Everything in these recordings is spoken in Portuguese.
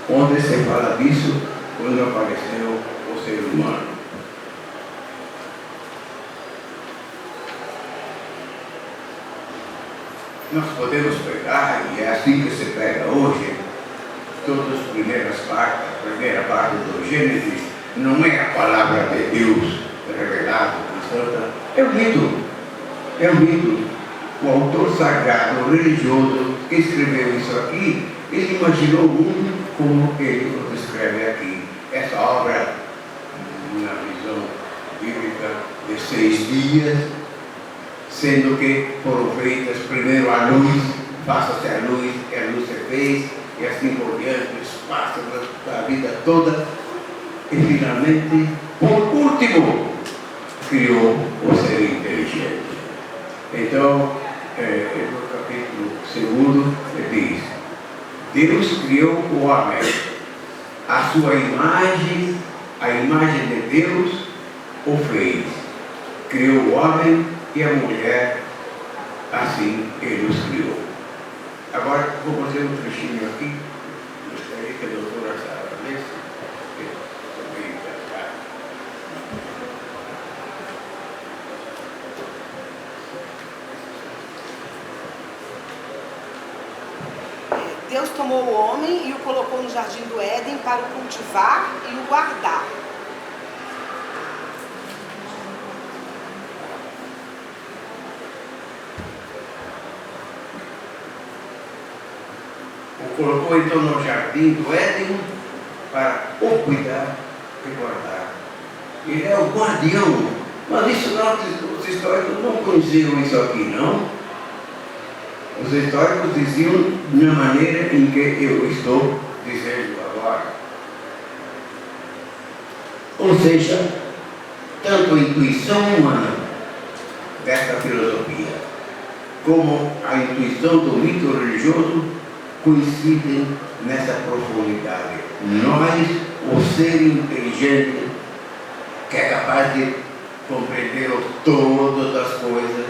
onde se fala disso quando apareceu o ser humano. Nós podemos pegar, e é assim que se pega hoje, todas as primeiras partes, a primeira parte do Gênesis, não é a palavra de Deus revelada, é um mito. É um mito. O autor sagrado, religioso, que escreveu isso aqui, ele imaginou o mundo como ele o descreve aqui. Essa obra, na visão bíblica, de 6 dias, sendo que foram feitas primeiro a luz, faça-se a luz, e a luz se fez, e assim por diante, o espaço da vida toda, e finalmente, por último, criou o ser inteligente. Então, no capítulo 2 diz: Deus criou o homem, a sua imagem, a imagem de Deus o fez. Criou o homem e a mulher, assim ele os criou. Agora vou fazer um trechinho aqui, gostaria que a doutora Sara lesse, que também está. Deus tomou o homem e o colocou no jardim do Éden para o cultivar e o guardar. O colocou então no jardim do Éden para o cuidar e guardar. Ele é o guardião. Mas isso não, os históricos não conheciam isso aqui, não. Os históricos diziam na maneira em que eu estou dizendo agora. Ou seja, tanto a intuição humana desta filosofia como a intuição do mito religioso coincidem nessa profundidade. Nós, o ser inteligente, que é capaz de compreender todas as coisas,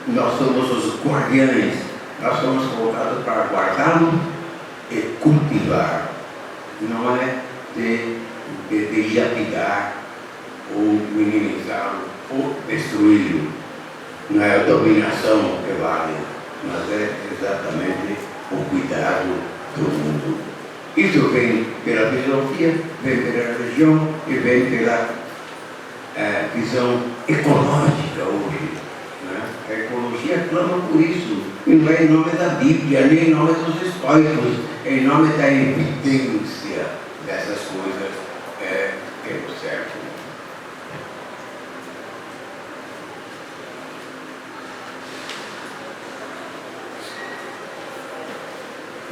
nós somos os guardiães, nós somos colocados para guardá-lo e cultivar, não é de dilapidar ou minimizá-lo ou destruí-lo. Não é a dominação que vale, mas é exatamente o cuidado do mundo. Isso vem pela filosofia, vem pela religião e vem pela visão ecológica hoje. Né? A ecologia clama por isso, e não é em nome da Bíblia, nem em nome dos estoicos, é em nome da evidência dessas coisas que observam.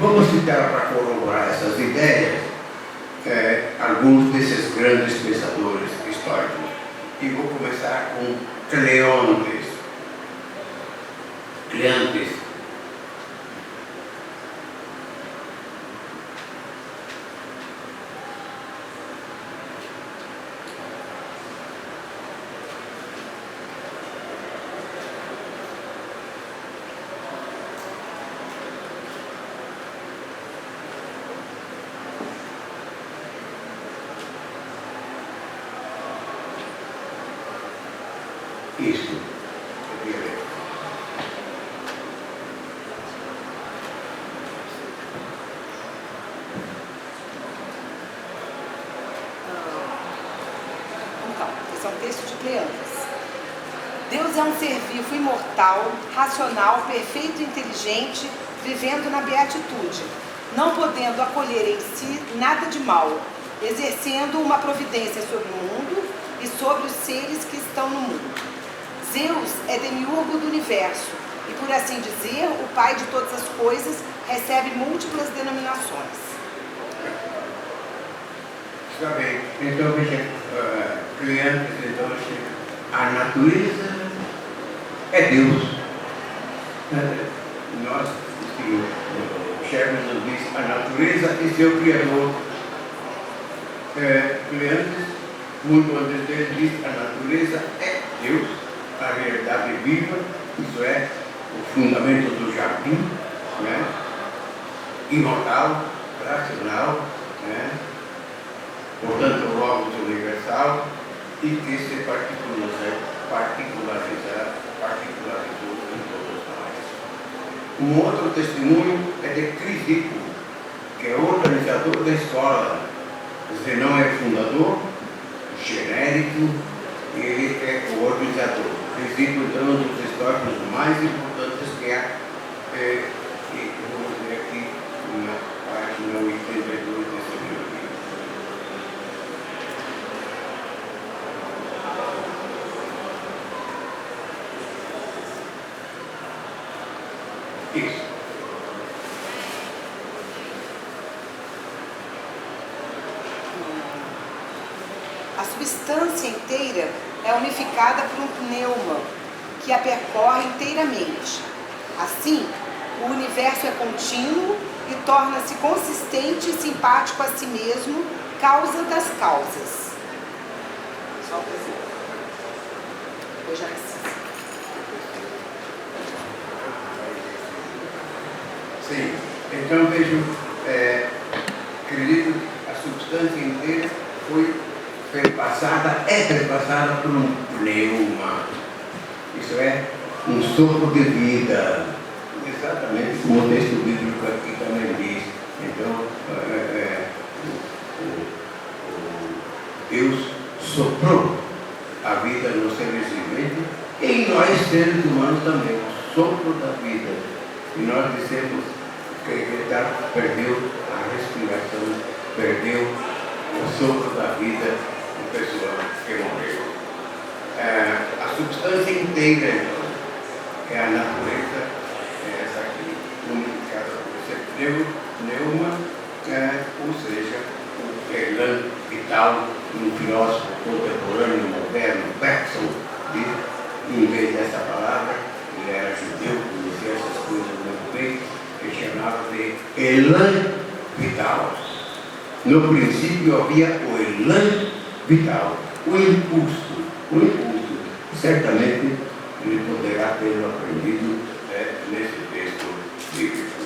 Vamos citar para corroborar essas ideias alguns desses grandes pensadores históricos. E vou começar com Cleontes. Isso. Então, esse é um texto de Cleontes. Deus é um ser vivo, imortal, racional, perfeito e inteligente, vivendo na beatitude, não podendo acolher em si nada de mal, exercendo uma providência sobre o mundo e sobre os seres que estão no mundo. Zeus é demiurgo do universo e, por assim dizer, o pai de todas as coisas, recebe múltiplas denominações. Está bem. Então, veja, Cleontes, então, a natureza é Deus. Nós, o Sherman nos diz, a natureza é seu Criador. Cleontes, muito antes dele, diz, a natureza é Deus. A realidade viva, isso é o fundamento do jardim, né? Imortal, racional, né? Portanto, o logos universal, e que se particularizou em todos nós. Um outro testemunho é de Crisipo, que é organizador da escola. Você não é fundador, genérico, ele é o organizador. Crisipo, então, um dos históricos mais importantes que há, vamos ver aqui na página 82 desse livro. Isso. A substância inteira é unificada por um pneuma que a percorre inteiramente. Assim, o universo é contínuo e torna-se consistente e simpático a si mesmo, causa das causas. Só o exemplo. Hoje é assim. Sim, então vejo, acredito que a substância inteira foi perpassada por um pneuma. Isso é um sopro de vida, exatamente como o texto bíblico aqui também diz. Então, Deus soprou a vida nos seres viventes e em nós seres humanos também, o sopro da vida. E nós dissemos que ele perdeu a respiração, perdeu o sopro da vida de pessoa que morreu. A substância inteira, então, é a natureza, é essa aqui, unificada por esse pneuma, ou seja, o elan vital, um filósofo contemporâneo, moderno, Bergson, em vez dessa palavra, ele era judeu, conhecia essas coisas muito bem, que chamava de elan vital. No princípio havia o elan vital, o impulso. Certamente ele poderá tê-lo aprendido nesse texto bíblico.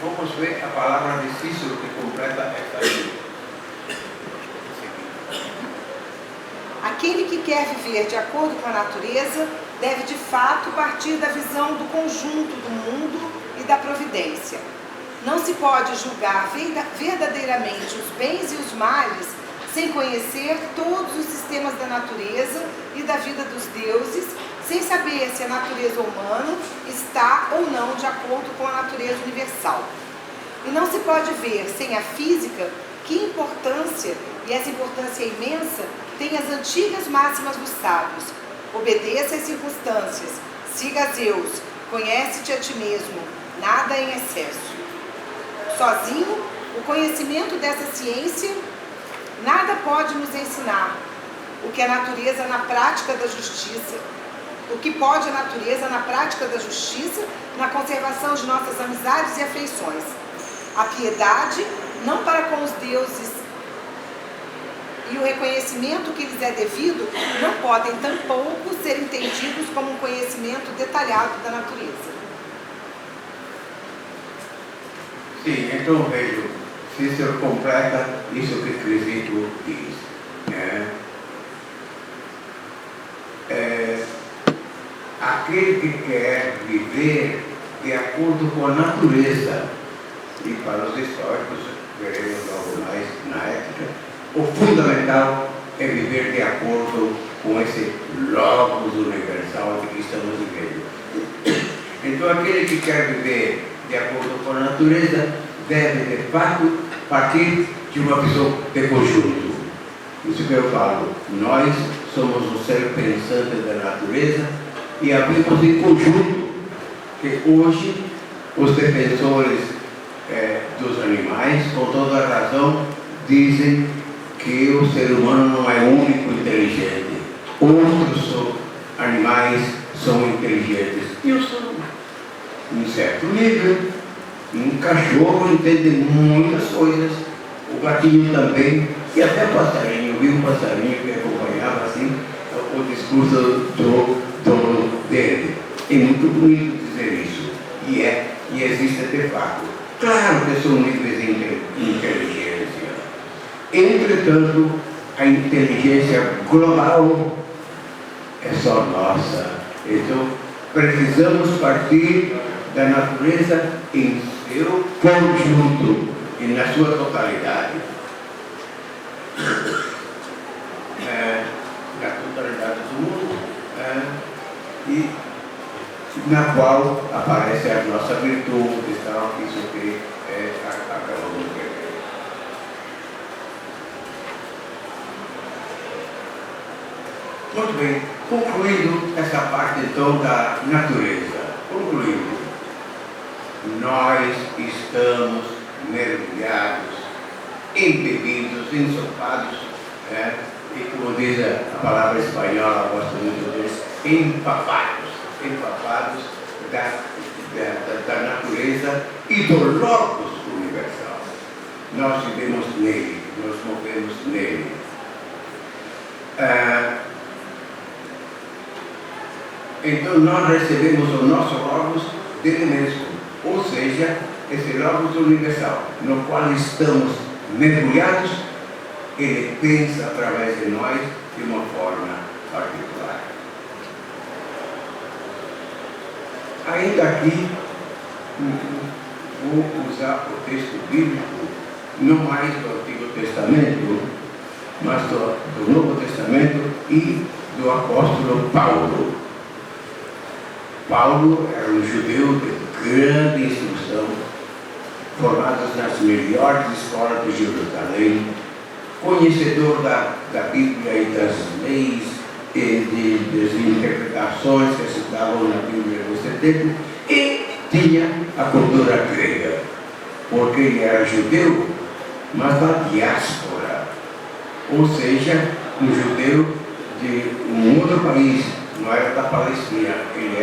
Vamos ver a palavra de Cícero que completa esta linha. Aquele que quer viver de acordo com a natureza deve de fato partir da visão do conjunto do mundo e da providência. Não se pode julgar verdadeiramente os bens e os males sem conhecer todos os sistemas da natureza e da vida dos deuses, sem saber se a natureza humana está ou não de acordo com a natureza universal. E não se pode ver sem a física que importância, e essa importância é imensa, tem as antigas máximas dos sábios. Obedeça às circunstâncias, siga a Zeus, conhece-te a ti mesmo, nada em excesso. Sozinho, o conhecimento dessa ciência nada pode nos ensinar. O que a natureza na prática da justiça, o que pode a natureza na prática da justiça, na conservação de nossas amizades e afeições. A piedade, não para com os deuses, e o reconhecimento que lhes é devido, não podem tampouco ser entendidos como um conhecimento detalhado da natureza. Sim, então vejo, Cícero completa isso que Crisipo diz. Aquele que quer viver de acordo com a natureza, e para os históricos, veremos logo mais na ética, o fundamental é viver de acordo com esse logos universal de que estamos vivendo. Então, aquele que quer viver de acordo com a natureza deve, de fato, partir de uma visão de conjunto. Isso que eu falo, nós somos o ser pensante da natureza e abrimos em conjunto, que hoje os defensores dos animais, com toda a razão, dizem que o ser humano não é o único inteligente. Outros animais são inteligentes. E eu sou, em certo nível, um cachorro entende muitas coisas, o gatinho também, e até o passarinho. Eu vi um passarinho que acompanhava assim o discurso do dono dele. É muito bonito dizer isso, e existe de fato. Claro que são níveis de inteligência. Entretanto, a inteligência global é só nossa. Então, precisamos partir da natureza em seu conjunto e na sua totalidade. Na totalidade do mundo, e na qual aparece a nossa virtude, tal, isso que acabamos de ver. Muito bem, concluindo essa parte então da natureza, nós estamos mergulhados, embebidos, ensopados, e como diz a palavra espanhola, eu gosto muito deles, empapados da natureza e do logos universal. Nós vivemos nele, nós movemos nele. Então nós recebemos o nosso logos dele mesmo, ou seja, esse logos universal, no qual estamos mergulhados, ele pensa através de nós de uma forma particular. Ainda aqui, vou usar o texto bíblico, não mais do Antigo Testamento, mas do Novo Testamento e do apóstolo Paulo. Paulo era um judeu de grande instrução, formado nas melhores escolas de Jerusalém, conhecedor da Bíblia e das leis e das interpretações que se davam na Bíblia nesse tempo, e tinha a cultura grega, porque ele era judeu, mas da diáspora, ou seja, um judeu de um outro país, não era da Palestina, ele